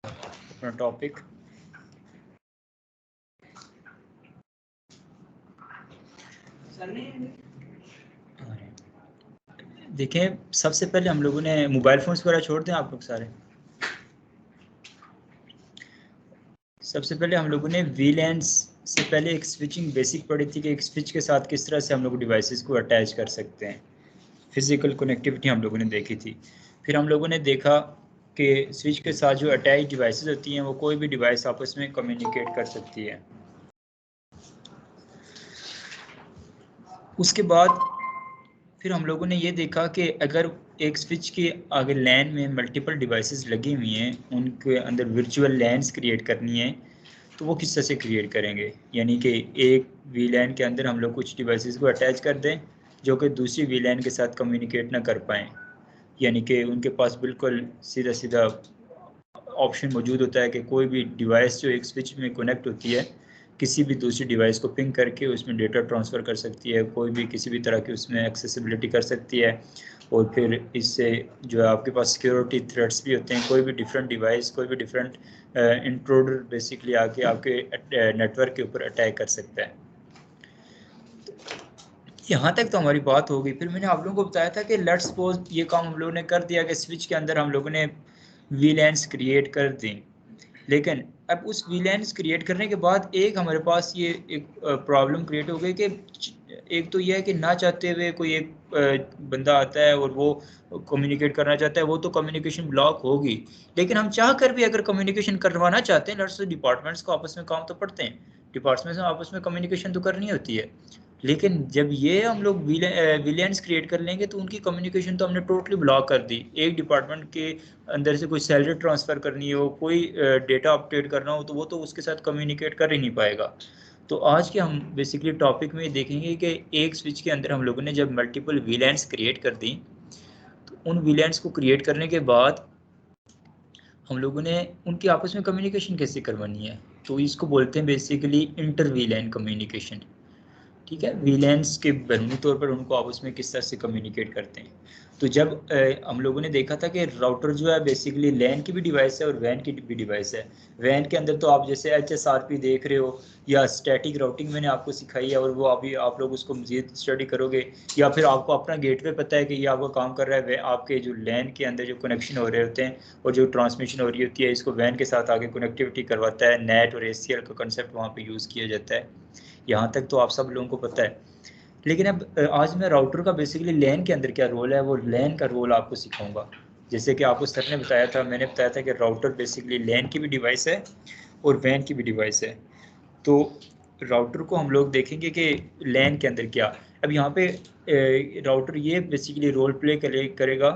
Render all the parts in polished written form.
अपना टॉपिक। देखें, सबसे पहले हम लोगों ने मोबाइल फ़ोन्स वगैरह छोड़ दें आप लोग सारे। सबसे पहले हम लोगों ने वीलैन्स से पहले एक स्विचिंग बेसिक पढ़ी थी कि एक स्विच के साथ किस तरह से हम लोग डिवाइसेस को अटैच कर सकते हैं। फिजिकल कनेक्टिविटी हम लोगों ने देखी थी। फिर हम लोगों ने देखा कि स्विच के साथ जो अटैच डिवाइसेस होती हैं वो कोई भी डिवाइस आपस में कम्युनिकेट कर सकती है। उसके बाद फिर हम लोगों ने ये देखा कि अगर एक स्विच के आगे लैन में मल्टीपल डिवाइसेस लगी हुई हैं, उनके अंदर वर्चुअल लैन्स क्रिएट करनी है तो वो किस तरह से क्रिएट करेंगे। यानी कि एक वी लैन के अंदर हम लोग कुछ डिवाइसेस को अटैच कर दें जो कि दूसरी वी लैन के साथ कम्युनिकेट ना कर पाएँ। यानी कि उनके पास बिल्कुल सीधा सीधा ऑप्शन मौजूद होता है कि कोई भी डिवाइस जो एक स्विच में कनेक्ट होती है किसी भी दूसरी डिवाइस को पिंग करके उसमें डेटा ट्रांसफ़र कर सकती है, कोई भी किसी भी तरह की उसमें एक्सेसिबिलिटी कर सकती है। और फिर इससे जो है आपके पास सिक्योरिटी थ्रेट्स भी होते हैं। कोई भी डिफरेंट डिवाइस, कोई भी डिफरेंट इंट्रूडर बेसिकली आके आपके नेटवर्क के ऊपर अटैक कर सकता है। यहाँ तक तो हमारी बात हो गई। फिर मैंने आप लोगों को बताया था कि लेट्स सपोज ये काम हम लोगों ने कर दिया कि स्विच के अंदर हम लोगों ने वीलैन्स क्रिएट कर दी। लेकिन अब उस वीलैन्स क्रिएट करने के बाद एक हमारे पास ये एक प्रॉब्लम क्रिएट हो गई कि एक तो ये है कि ना चाहते हुए कोई एक बंदा आता है और वो कम्युनिकेट करना चाहता है, वो तो कम्युनिकेशन ब्लॉक होगी। लेकिन हम चाह कर भी अगर कम्युनिकेशन करवाना चाहते हैं, लेट्स से डिपार्टमेंट्स को आपस में काम तो पड़ते हैं, डिपार्टमेंट्स में आपस में कम्युनिकेशन तो करनी होती है। लेकिन जब ये हम लोग विलियंस क्रिएट कर लेंगे तो उनकी कम्युनिकेशन तो हमने टोटली ब्लॉक कर दी। एक डिपार्टमेंट के अंदर से कोई सैलरी ट्रांसफ़र करनी हो, कोई डेटा अपडेट करना हो तो वो तो उसके साथ कम्युनिकेट कर ही नहीं पाएगा। तो आज के हम बेसिकली टॉपिक में देखेंगे कि एक स्विच के अंदर हम लोगों ने जब मल्टीपल विलेंस क्रिएट कर दी तो उन विलेंस को क्रिएट करने के बाद हम लोगों ने उनकी आपस में कम्युनिकेशन कैसे करवानी है। तो इसको बोलते हैं बेसिकली इंटर वीलैन कम्युनिकेशन। ठीक है, वीलैंस के बरूनी तौर पर उनको आपस में किस तरह से कम्युनिकेट करते हैं। तो जब हम लोगों ने देखा था कि राउटर जो है बेसिकली लैन की भी डिवाइस है और वैन की भी डिवाइस है। वैन के अंदर तो आप जैसे HSRP देख रहे हो या स्टैटिक राउटिंग मैंने आपको सिखाई है और वो अभी आप लोग उसको मज़ीद स्टडी करोगे, या फिर आपको अपना गेटवे पता है कि ये आपका काम कर रहा है, आपके जो लैन के अंदर जो कनेक्शन हो रहे होते हैं और जो ट्रांसमिशन हो रही होती है इसको वैन के साथ आगे कनेक्टिविटी करवाता है। नेट और ACL का कंसेप्ट वहाँ पे यूज़ किया जाता है। यहाँ तक तो आप सब लोगों को पता है। लेकिन अब आज मैं राउटर का बेसिकली लैन के अंदर क्या रोल है, वो लैन का रोल आपको सिखाऊंगा। जैसे कि आपको सर ने बताया था, मैंने बताया था कि राउटर बेसिकली लैन की भी डिवाइस है और वैन की भी डिवाइस है। तो राउटर को हम लोग देखेंगे कि लैन के अंदर क्या। अब यहाँ पे राउटर ये बेसिकली रोल प्ले करेगा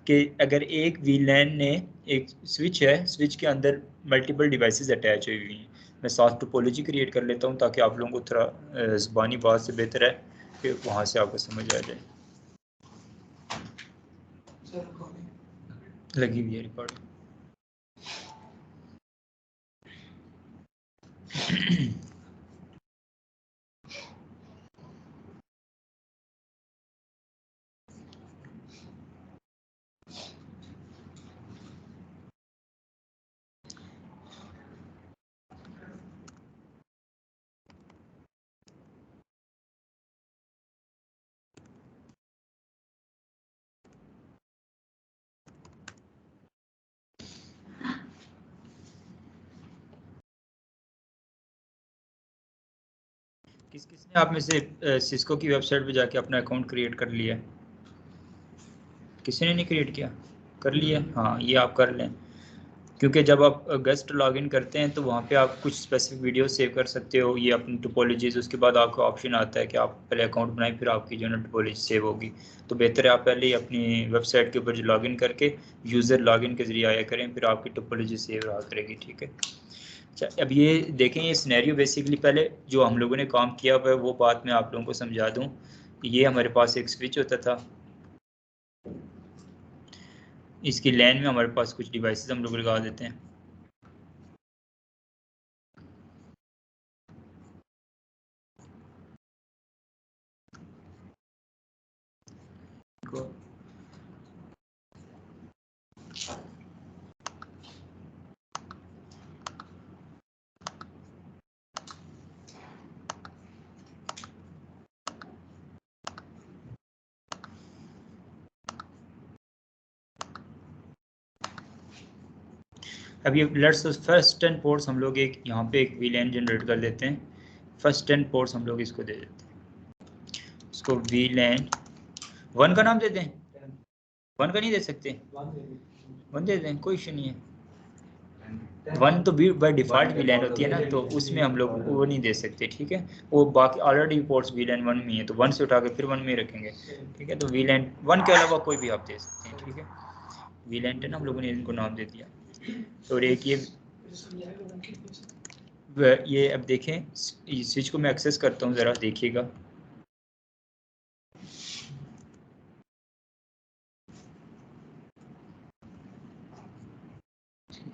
कि अगर एक वीलैन ने एक स्विच है, स्विच के अंदर मल्टीपल डिवाइसेस अटैच हुई हुई हैं। मैं साथ टोपोलॉजी क्रिएट कर लेता हूँ ताकि आप लोगों को थोड़ा ज़बानी बात से बेहतर है कि वहाँ से आपको समझ आ जाए। लगी हुई है रिकॉर्डिंग। किस किसने आप में से सिस्को की वेबसाइट पे जाके अपना अकाउंट क्रिएट कर लिया? किसी ने नहीं क्रिएट किया? कर लिया? हाँ, ये आप कर लें। क्योंकि जब आप गेस्ट लॉगिन करते हैं तो वहाँ पे आप कुछ स्पेसिफिक वीडियो सेव कर सकते हो, ये अपनी टोपोलॉजीज। उसके बाद आपको ऑप्शन आता है कि आप पहले अकाउंट बनाएं फिर आपकी जो है टोपोलॉजी सेव होगी। तो बेहतर है आप पहले ही अपनी वेबसाइट के ऊपर जो लॉगिन करके यूज़र लॉगिन के ज़रिए आया करें, फिर आपकी टोपोलॉजी सेव रहा करेगी। ठीक है। अच्छा, अब ये देखें, ये सिनेरियो बेसिकली पहले जो हम लोगों ने काम किया हुआ है वो बात मैं आप लोगों को समझा दूँ। ये हमारे पास एक स्विच होता था, इसकी लैन में हमारे पास कुछ डिवाइसेस हम लोग लगा देते हैं। अब ये लेट्स फर्स्ट 10 पोर्ट्स हम लोग एक यहाँ पे एक VLAN जनरेट कर लेते हैं। फर्स्ट 10 पोर्ट्स हम लोग इसको दे देते हैं, इसको VLAN 1 का नाम देते हैं। 1 का नहीं दे सकते, 1 दे दें, कोई इशू नहीं है। 1 तो भी बाय डिफ़ॉल्ट VLAN होती है ना, तो उसमें हम लोग वो नहीं दे सकते, ठीक है। वो बाकी ऑलरेडी पोर्ट्स VLAN 1 में है, तो 1 से उठा के फिर 1 में रखेंगे, ठीक है। तो VLAN 1 के अलावा कोई भी आप दे सकते हैं, ठीक है। VLAN 10 हम लोगों ने इनको नाम दे दिया। और एक ये अब देखें, स्विच को मैं एक्सेस करता हूँ, ज़रा देखिएगा।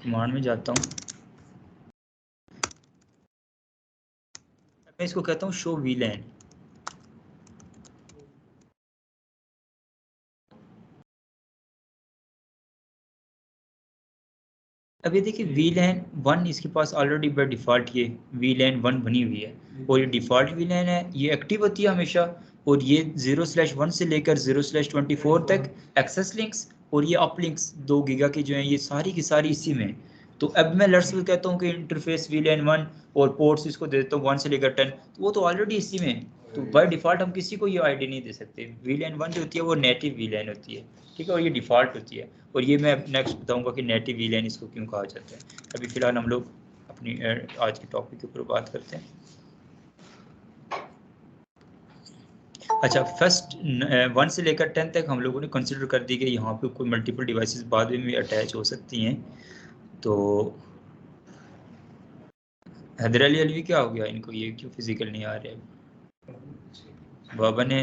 कमांड में जाता हूँ, मैं इसको कहता हूँ शो VLAN। अब ये देखिए VLAN 1 इसके पास ऑलरेडी बाय डिफ़ॉल्ट ये VLAN 1 बनी हुई है, और ये डिफ़ॉल्ट VLAN है, ये एक्टिव होती है हमेशा। और ये 0/1 से लेकर 0/24 तक एक्सेस लिंक्स और ये अप लिंक्स 2 गीगा की जो हैं, ये सारी की सारी इसी में। तो अब मैं लेट्स से कहता हूँ कि इंटरफेस VLAN 1 और पोर्ट्स इसको दे देता हूँ 1 से लेकर 10, तो वो तो ऑलरेडी इसी में है। तो बाय डिफ़ॉल्ट हम किसी को ये आईडी नहीं दे सकते। VLAN 1 जो होती है वो नेटिव VLAN होती है, ठीक है, और ये डिफ़ॉल्ट होती है। और ये मैं नेक्स्ट बताऊंगा कि नेटिव VLAN इसको क्यों कहा जाता है। अभी फ़िलहाल हम लोग अपनी आज के टॉपिक के ऊपर बात करते हैं। अच्छा, फर्स्ट 1 से लेकर 10 तक हम लोगों ने कंसिडर कर दी कि यहाँ पे कोई मल्टीपल डिवाइसेस बाद में भी अटैच हो सकती हैं। तो हैदर अली अलवी क्या हो गया इनको, ये क्यों फिजिकल नहीं आ रहे? बाबा ने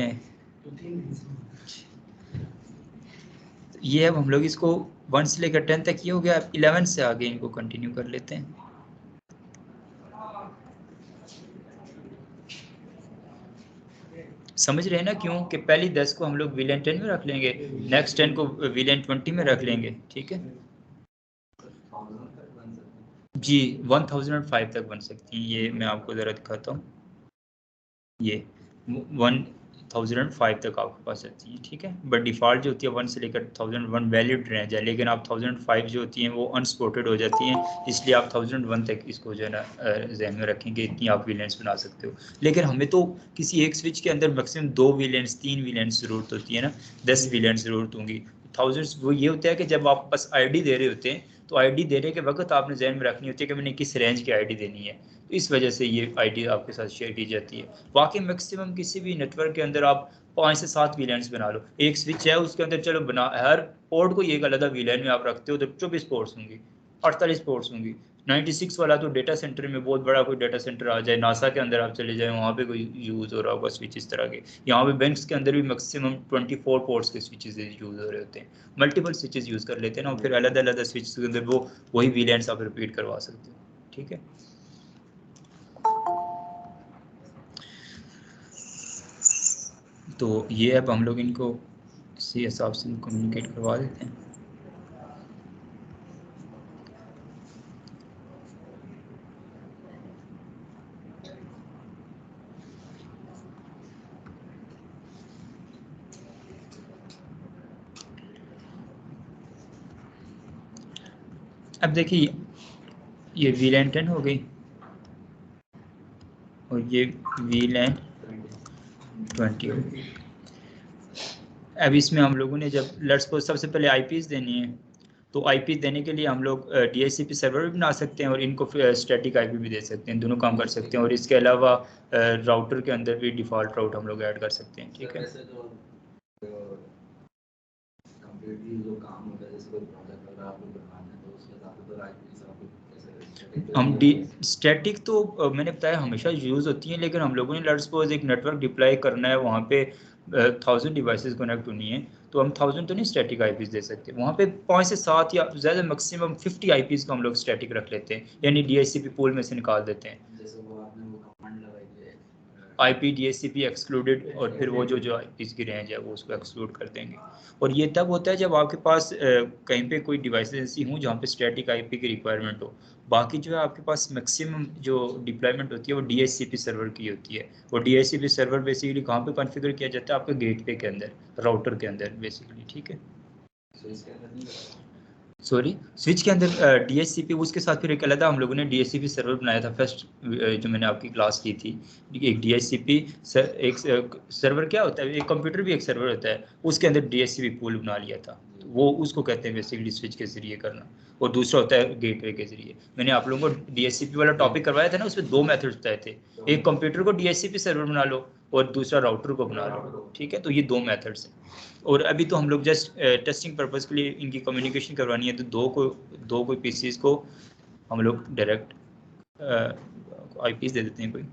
ये, अब हम लोग इसको 1 से लेकर 10 तक ये हो गया, 11 से आगे इनको कंटिन्यू कर लेते हैं। समझ रहे हैं ना क्यों कि पहली 10 को हम लोग VLAN 10 में रख लेंगे, नेक्स्ट 10 को VLAN 20 में रख लेंगे, ठीक है जी। 1005 तक बन सकती हैं, ये मैं आपको ज़रा दिखाता हूँ। ये 1005 तक आपके पास आती हैं, ठीक है। बट डिफ़ॉल्ट जो होती है 1 से लेकर 1001 वैलिड रह जाए, लेकिन आप 1005 जो होती हैं वो अनसपोर्टेड हो जाती हैं, इसलिए आप 1001 तक इसको जो है ना जहन में रखेंगे, इतनी आप VLANs बना सकते हो। लेकिन हमें तो किसी एक स्विच के अंदर मैक्सिमम 2 VLANs 3 VLANs ज़रूरत होती है ना, 10 VLANs ज़रूरत होंगी। थाउजेंड्स वो ये होता है कि जब आप बस आईडी दे रहे होते हैं, तो आईडी देने के वक्त आपने जहन में रखनी होती है कि मैंने किस रेंज की आईडी देनी है, तो इस वजह से ये आईडी आपके साथ शेयर की जाती है। बाकी मैक्सिमम किसी भी नेटवर्क के अंदर आप 5 से 7 VLANs बना लो। एक स्विच है उसके अंदर चलो बना, हर पोर्ट को एक अलग VLAN में आप रखते हो तो 24 पोर्ट्स होंगी, 48 पोर्ट्स होंगी। 96 वाला तो डेटा सेंटर में बहुत बड़ा कोई डेटा सेंटर आ जाए, नासा के अंदर आप चले जाए, वहाँ पे कोई यूज़ हो रहा होगा स्विच इस तरह के। यहाँ पे बैंक्स के अंदर भी मैक्सिमम 24 पोर्ट्स के स्विचेस यूज़ हो रहे होते हैं। मल्टीपल स्विचेस यूज़ कर लेते हैं ना, और फिर अलग अलग स्विच के अंदर वो वही VLANs आप रिपीट करवा सकते हो, ठीक है। तो ये अब हम लोग इनको इसी हिसाब से कम्युनिकेट करवा देते हैं। अब देखिए ये VLAN 10 हो गई और ये VLAN 20 हो गई। अब इसमें हम लोगों ने जब लेट्स को सबसे पहले IPs देनी है, तो IP देने के लिए हम लोग DHCP सर्वर भी बना सकते हैं और इनको स्टैटिक IP भी दे सकते हैं, दोनों काम कर सकते हैं। और इसके अलावा राउटर के अंदर भी डिफ़ॉल्ट राउट हम लोग ऐड कर सकते हैं, ठीक है। हम डी स्टैटिक तो मैंने बताया हमेशा यूज़ होती हैं, लेकिन हम लोगों ने लेट्स सपोज एक नेटवर्क डिप्लॉय करना है, वहाँ पे 1000 डिवाइसेस कनेक्ट होनी है, तो हम 1000 तो नहीं स्टैटिक IPs दे सकते। वहाँ पे 5 से 7 या ज़्यादा मैक्सिमम 50 IPs को हम लोग स्टैटिक रख लेते हैं, यानी DHCP पूल में से निकाल देते हैं। IP DHCP एक्सक्लूडेड, और फिर वो जो IPs की रेंज है वो उसको एक्सक्लूड कर देंगे। और ये तब होता है जब आपके पास कहीं पे कोई डिवाइसेस ऐसी हों जहाँ पे स्टैटिक IP की रिक्वायरमेंट हो। बाकी जो है आपके पास मैक्सिमम जो डिप्लॉयमेंट होती है वो DHCP सर्वर की होती है। और DHCP सर्वर बेसिकली कहाँ पे कॉन्फ़िगर किया जाता है? आपके गेटवे के अंदर, राउटर के अंदर बेसिकली, ठीक है। सॉरी, स्विच के अंदर DHCP, उसके साथ फिर एक अलग हम लोगों ने DHCP सर्वर बनाया था फर्स्ट, जो मैंने आपकी क्लास की थी। एक DHCP एक सर्वर क्या होता है, एक कंप्यूटर भी एक सर्वर होता है, उसके अंदर DHCP पूल बना लिया था, तो वो उसको कहते हैं बेसिकली स्विच के जरिए करना। और दूसरा होता है गेटवे के जरिए। मैंने आप लोगों को DHCP वाला टॉपिक करवाया था ना, उसमें 2 मेथड्स बताए थे, एक कंप्यूटर को DHCP सर्वर बना लो और दूसरा राउटर को बना लो, ठीक है। तो ये 2 मेथड्स हैं। और अभी तो हम लोग जस्ट टेस्टिंग पर्पस के लिए इनकी कम्युनिकेशन करवानी है, तो दो कोई पीसीस को हम लोग डायरेक्ट आईपीस दे देते हैं कोई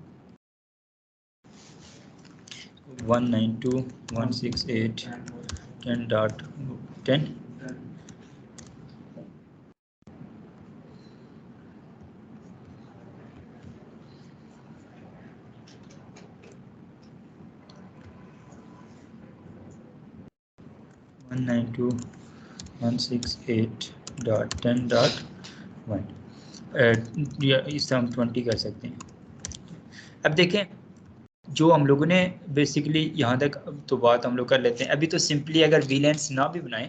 192.168.10.10। वन नाइन टू 168.10.1 इस हम 20 कर सकते हैं। अब देखें, जो हम लोगों ने बेसिकली यहाँ तक तो बात हम लोग कर लेते हैं। अभी तो सिंपली अगर वीलैंस ना भी बनाएं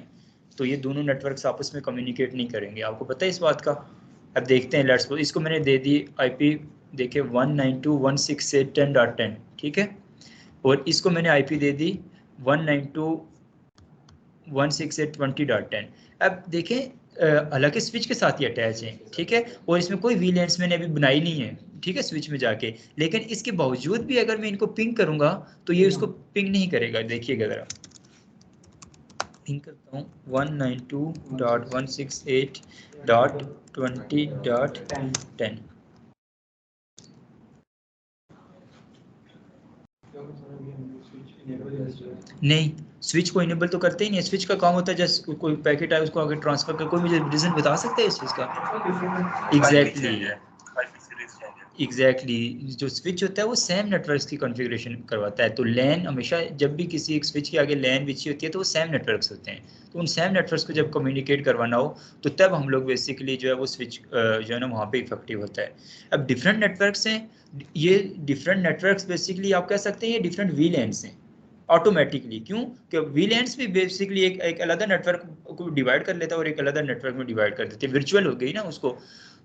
तो ये दोनों नेटवर्क्स आपस में कम्युनिकेट नहीं करेंगे, आपको पता है इस बात का। अब देखते हैं, लेट्स सपोज इसको मैंने दे दी आईपी, देखिए 192.168.10.10, ठीक है। और इसको मैंने आईपी दे दी 192.168.20.10। अब देखें, हालांकि स्विच के साथ ही अटैच है, ठीक है, और इसमें कोई वीलैंस मैंने अभी बनाई नहीं है, ठीक है, स्विच में जाके। लेकिन इसके बावजूद भी अगर मैं इनको पिंग करूंगा तो ये उसको पिंग नहीं करेगा। देखिएगा जरा, पिंग करता हूँ 192.168.20.10। नहीं, स्विच को इनेबल तो करते ही नहीं है। स्विच का काम होता है जस्ट कोई पैकेट है उसको आगे ट्रांसफर कर। कोई मुझे रीजन बता सकते हैं इस चीज़ का? एग्जैक्टली जो स्विच होता है वो सेम नेटवर्क्स की कॉन्फ़िगरेशन करवाता है। तो लैन हमेशा, जब भी किसी एक स्विच के आगे लैन बिछी होती है तो वो सेम नेटवर्क्स होते हैं। तो उन सेम नेटवर्क्स को जब कम्युनिकेट करवाना हो तो तब हम लोग बेसिकली जो है वो स्विच जो है ना वहाँ पे इफेक्टिव होता है। अब डिफरेंट नेटवर्क्स हैं, ये डिफरेंट नेटवर्क्स बेसिकली आप कह सकते हैं ये डिफरेंट वीलैंस हैं ऑटोमेटिकली। क्यों? कि वीलैंस भी बेसिकली एक अलग नेटवर्क को डिवाइड कर लेता है और एक अलग नेटवर्क में डिवाइड कर देते हैं, वर्चुअल हो गई ना उसको।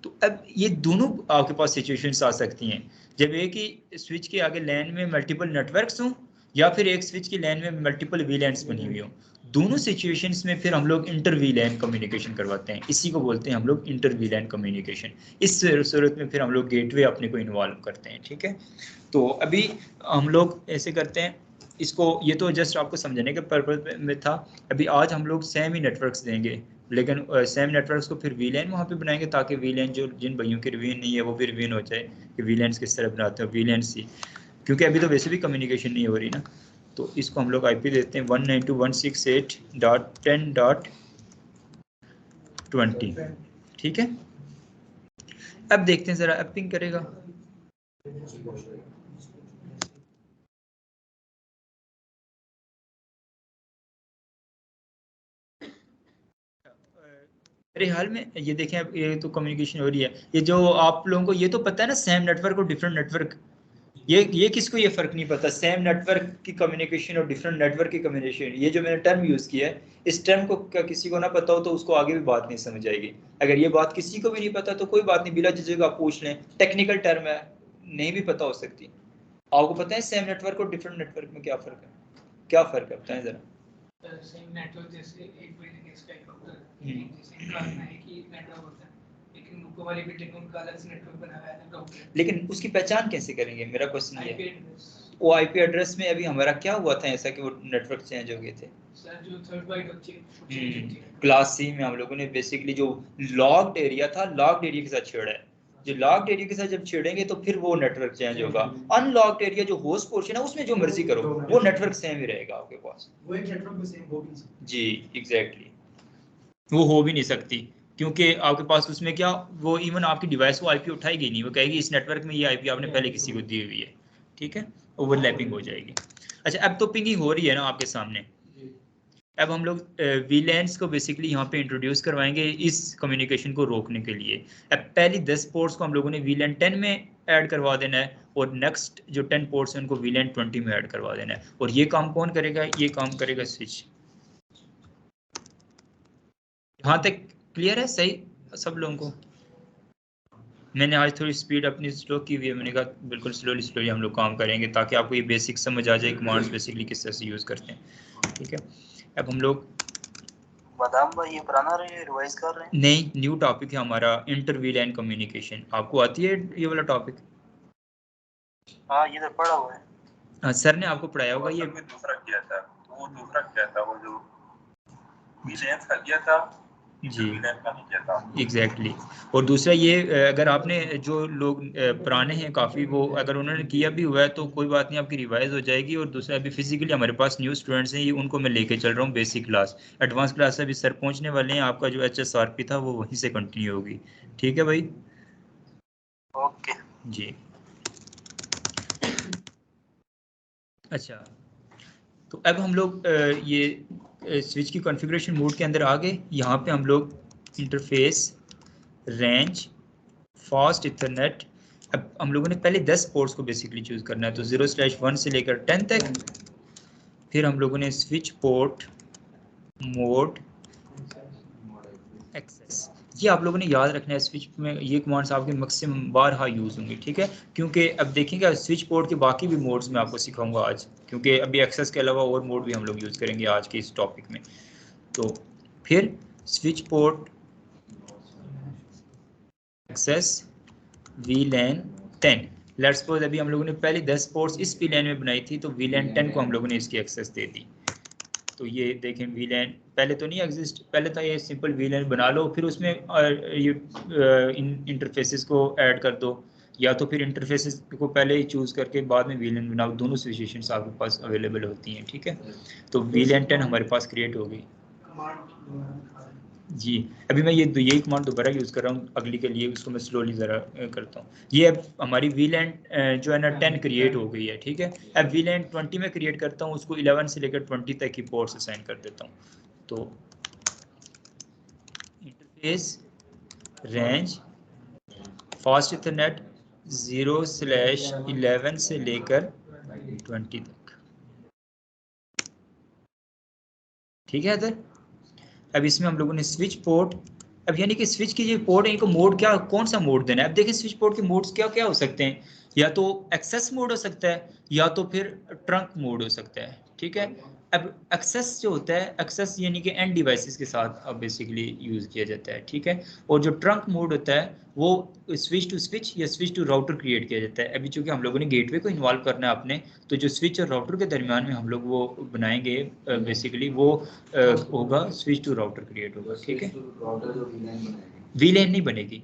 तो अब ये दोनों आपके पास सिचुएशंस आ सकती हैं, जब एक ही स्विच के आगे लैन में मल्टीपल नेटवर्क्स हों या फिर एक स्विच की लैन में मल्टीपल वीलैंस बनी हुई हों। दोनों सिचुएशंस में फिर हम लोग इंटर वीलैन कम्युनिकेशन करवाते हैं, इसी को बोलते हैं हम लोग इंटर वीलैन कम्युनिकेशन। इस सूरत में फिर हम लोग गेटवे अपने को इन्वॉल्व करते हैं, ठीक है। तो अभी हम लोग ऐसे करते हैं इसको, ये तो जस्ट आपको समझने के पर्पज में था। अभी आज हम लोग सेम ही नेटवर्क्स देंगे, लेकिन सेम नेटवर्क्स को फिर वीलैन वहाँ पे बनाएंगे ताकि वीलैन जो जिन भाइयों के रिवीन नहीं है वो भी रिवीन हो जाए कि वीलैंस किस तरह बनाते हैं वीलैन सी। क्योंकि अभी तो वैसे भी कम्युनिकेशन नहीं हो रही ना। तो इसको हम लोग आईपी देते हैं 192.168.10.20, ठीक है। अब देखते हैं ज़रा, अब पिंग करेगा। मेरे हाल में ये देखें, अब ये तो कम्युनिकेशन हो रही है। ये जो आप लोगों को ये तो पता है ना, सेम नेटवर्क और डिफरेंट नेटवर्क, ये किसको ये फर्क नहीं पता, सेम नेटवर्क की कम्युनिकेशन और डिफरेंट नेटवर्क की कम्युनिकेशन। ये जो मैंने टर्म यूज किया है, इस टर्म को क्या किसी को ना पता हो तो उसको आगे भी बात नहीं समझ आएगी। अगर ये बात किसी को भी नहीं पता तो कोई बात नहीं, बिला झिझक आप पूछ लें, टेक्निकल टर्म है, नहीं भी पता हो सकती। आपको पता है सेम नेटवर्क और डिफरेंट नेटवर्क में क्या फर्क है? क्या फर्क है बताएं जरा। सेम नेटवर्क जैसे एक बिल्डिंग है, इसका एक डॉक्टर जैसे इनका अपना एक ही नेटवर्क होता है, लेकिन ऊपर वाली बिल्डिंग में उनका अलग से नेटवर्क बना हुआ है डॉक्टर। लेकिन उसकी पहचान कैसे करेंगे, मेरा क्वेश्चन ये है। वो आईपी एड्रेस में अभी हमारा क्या हुआ था ऐसा कि वो नेटवर्क चेंज हो गए थे? सर जो थर्ड बाइट होती है क्लास सी में हम लोगों ने बेसिकली जो लॉक्ड एरिया था, लॉक्ड एरिया के साथ छेड़ा है। जो लॉक्ड एरिया के साथ जब छेड़ेंगे तो फिर वो नेटवर्क चेंज होगा। अनलॉक्ड एरिया जो होस्ट पोर्शन है उसमें जो मर्जी करो, वो नेटवर्क सेम ही रहेगा आपके पास। वो एक नेटवर्क में सेम हो भी नहीं सकता। जी एग्जैक्टली, वो हो भी नहीं सकती, क्योंकि आपके पास उसमें क्या, वो इवन आपकी डिवाइस वो आईपी उठाएगी नहीं, वो कहेगी इस नेटवर्क में ये आईपी आपने पहले किसी को दी हुई है, ठीक है, ओवरलैपिंग हो जाएगी। अच्छा, अब तो पिंगिंग हो रही है ना आपके सामने। अब हम लोग वीलैंस को बेसिकली यहाँ पे इंट्रोड्यूस करवाएंगे इस कम्युनिकेशन को रोकने के लिए। अब पहली 10 पोर्ट्स को हम लोगों ने वीलैन 10 में ऐड करवा देना है और नेक्स्ट जो 10 पोर्ट्स हैं उनको वीलैन 20 में ऐड करवा देना है। और ये काम कौन करेगा? ये काम करेगा स्विच। यहाँ तक क्लियर है सही सब लोगों को? मैंने आज थोड़ी स्पीड अपनी स्लो की हुई है, मैंने कहा बिल्कुल स्लोली हम लोग काम करेंगे ताकि आपको ये बेसिक समझ आ जाए कमांड्स बेसिकली किस तरह से यूज़ करते हैं। ठीक है, अब हम लोग बादाम भाई ये पुराना रिवाइज कर रहे हैं? नहीं, न्यू टॉपिक है हमारा इंटर वीलैन कम्युनिकेशन। आपको आती है ये वाला टॉपिक? हाँ ये तो पढ़ा हुआ है। हाँ, सर ने आपको पढ़ाया होगा ये। दूसरा किया था वो दूसरा किया था वो जो वीलैन का किया था जी एग्जैक्टली। और दूसरा ये अगर आपने जो लोग पुराने हैं काफ़ी, वो अगर उन्होंने किया भी हुआ है तो कोई बात नहीं, आपकी रिवाइज हो जाएगी। और दूसरा अभी फिजिकली हमारे पास न्यू स्टूडेंट्स हैं, ये उनको मैं लेके चल रहा हूँ बेसिक क्लास। एडवांस क्लास से अभी सर पहुँचने वाले हैं, आपका जो HSRP था वो वहीं से कंटिन्यू होगी। ठीक है भाई? ओके जी। अच्छा, तो अब हम लोग ये स्विच की कॉन्फ़िगरेशन मोड के अंदर आ गए। यहाँ पे हम लोग इंटरफेस, रेंज, फास्ट इथरनेट, अब हम लोगों ने पहले 10 पोर्ट्स को बेसिकली चूज़ करना है, तो 0/1 से लेकर 10 तक। फिर हम लोगों ने स्विच पोर्ट, मोड, एक्सेस, ये आप लोगों ने याद रखना है। स्विच में ये कमांड्स आपके मैक्सिमम बारहा यूज़ होंगी। ठीक है, क्योंकि अब देखेंगे स्विच पोर्ट के बाकी भी मोड्स में आपको सिखाऊंगा आज, क्योंकि अभी एक्सेस के अलावा और मोड भी हम लोग यूज़ करेंगे आज के इस टॉपिक में। तो फिर switch port, access, VLAN 10। Let's suppose अभी हम लोगों ने पहले 10 पोर्ट्स इस VLAN में बनाई थी, तो VLAN 10 को हम लोगों ने इसकी एक्सेस दे दी। तो ये देखें VLAN पहले तो नहीं एग्जिस्ट, पहले था ये सिंपल VLAN बना लो, फिर उसमें ये इंटरफेसेस को ऐड कर दो, या तो फिर इंटरफेसेस को पहले ही चूज़ करके बाद में VLAN बनाओ। दोनों सिचुएशंस आपके पास अवेलेबल होती हैं। ठीक है, तो VLAN 10 हमारे पास क्रिएट हो गई जी। अभी मैं यही कमांड दोबारा यूज़ कर रहा हूँ अगली के लिए, उसको मैं स्लोली ज़रा करता हूँ। ये अब हमारी VLAN जो है ना 10 क्रिएट हो गई है। ठीक है, अब VLAN 20 में क्रिएट करता हूँ, उसको 11 से लेकर 20 तक की पोर्ट्स असाइन कर देता हूँ। तो इंटरफेस, रेंज, फास्ट इथरनेट 0/11 से लेकर 20 तक। ठीक है इधर। अब इसमें हम लोगों ने स्विच पोर्ट, अब यानी कि स्विच की जो पोर्ट है इनको मोड क्या, कौन सा मोड देना है। अब देखिए स्विच पोर्ट के मोड्स क्या क्या हो सकते हैं, या तो एक्सेस मोड हो सकता है, या तो फिर ट्रंक मोड हो सकता है। ठीक है, अब एक्सेस जो होता है, एक्सेस यानी कि एंड डिवाइसेस के साथ अब बेसिकली यूज़ किया जाता है। ठीक है, और जो ट्रंक मोड होता है वो स्विच टू स्विच या स्विच टू राउटर क्रिएट किया जाता है। अभी चूंकि हम लोगों ने गेटवे को इन्वॉल्व करना है अपने, तो जो स्विच और राउटर के दरमियान में हम लोग वो बनाएंगे बेसिकली वो होगा स्विच टू राउटर क्रिएट होगा। ठीक है, VLAN नहीं बनेगी,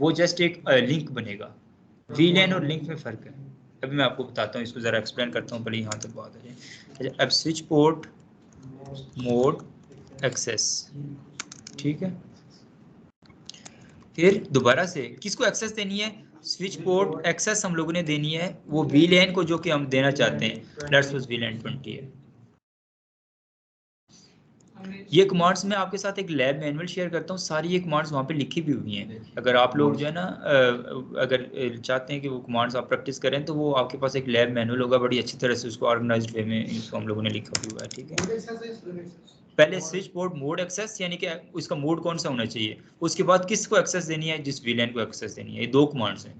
वो जस्ट एक लिंक बनेगा। VLAN और लिंक में फ़र्क है, अभी मैं आपको बताता हूँ, इसको ज़रा एक्सप्लेन करता हूँ, पहले यहाँ तक बात आ जाए। अच्छा, अब स्विच पोर्ट, मोड, एक्सेस। ठीक है, फिर दोबारा से किसको एक्सेस देनी है, स्विच पोर्ट एक्सेस हम लोगों ने देनी है वो VLAN को जो कि हम देना चाहते हैं, लेट्स सपोज VLAN 20 है। ये कमांड्स मैं आपके साथ एक लैब मैनुअल शेयर करता हूँ, सारी ये कमांड्स वहाँ पे लिखी भी हुई हैं। अगर आप लोग जो है ना अगर चाहते हैं कि वो कमांड्स आप प्रैक्टिस करें, तो वो आपके पास एक लैब मैनुअल होगा, बड़ी अच्छी तरह से उसको ऑर्गेनाइज्ड वे में इसको हम लोगों ने लिखा भी हुआ है। ठीक है, पहले स्विच पोर्ट मोड एक्सेस, यानी कि उसका मोड कौन सा होना चाहिए, उसके बाद किसको एक्सेस देनी है, जिस VLAN को एक्सेस देनी है। ये दो कमांड्स हैं।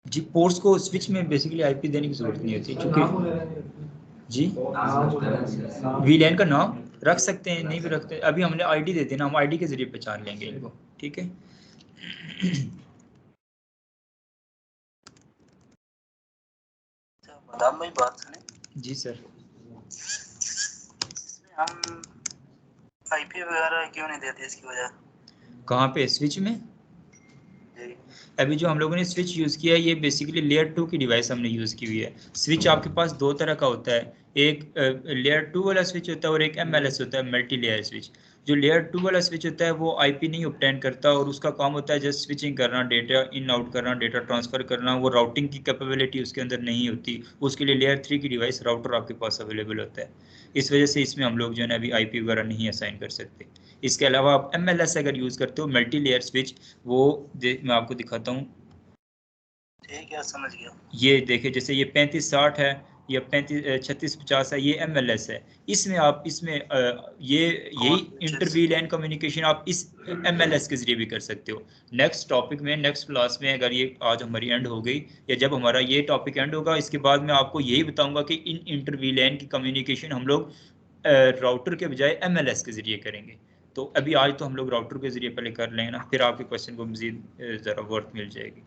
जी, पोर्ट्स को स्विच में बेसिकली IP देने की जरूरत नहीं होती, क्योंकि जी VLAN का नाम रख सकते हैं, नहीं भी रखते, अभी हमने ID दे देना, हम ID के जरिए पहचान लेंगे इनको। ठीक है, बादाम भाई बात सुने। जी सर। इसमें हम IP वगैरह क्यों नहीं देते, इसकी वजह? कहाँ पे, स्विच में? अभी जो हम लोगों ने स्विच यूज़ किया है ये बेसिकली लेयर 2 की डिवाइस हमने यूज़ की हुई है। स्विच आपके पास दो तरह का होता है, एक लेयर 2 वाला स्विच होता है और एक MLS होता है, मल्टी लेयर स्विच। जो लेयर 2 वाला स्विच होता है वो IP नहीं ऑब्टेन करता, और उसका काम होता है जस्ट स्विचिंग करना, डेटा इन आउट करना, डेटा ट्रांसफ़र करना। वो राउटिंग की कैपेबिलिटी उसके अंदर नहीं होती, उसके लिए लेयर 3 की डिवाइस राउटर आपके पास अवेलेबल होता है। इस वजह से इसमें हम लोग जो है ना अभी IP वगैरह नहीं असाइन कर सकते। इसके अलावा आप MLS अगर यूज़ करते हो, मल्टी लेयर स्विच, वो मैं आपको दिखाता हूँ। ठीक है, समझ गया। ये देखिए, जैसे ये 3560 है, ये 3650 है, ये MLS है। इसमें आप इसमें यही इंटर VLAN कम्युनिकेशन आप इस MLS के जरिए भी कर सकते हो। नेक्स्ट टॉपिक में, नेक्स्ट क्लास में, अगर ये आज हमारी एंड हो गई या जब हमारा ये टॉपिक एंड होगा, इसके बाद मैं आपको यही बताऊंगा कि इन इंटर VLAN की कम्युनिकेशन हम लोग राउटर के बजाय MLS के जरिए करेंगे। तो अभी आज तो हम लोग राउटर के जरिए पहले कर लेंगे ना, फिर आपके क्वेश्चन को मजीद ज़रा वर्थ मिल जाएगी।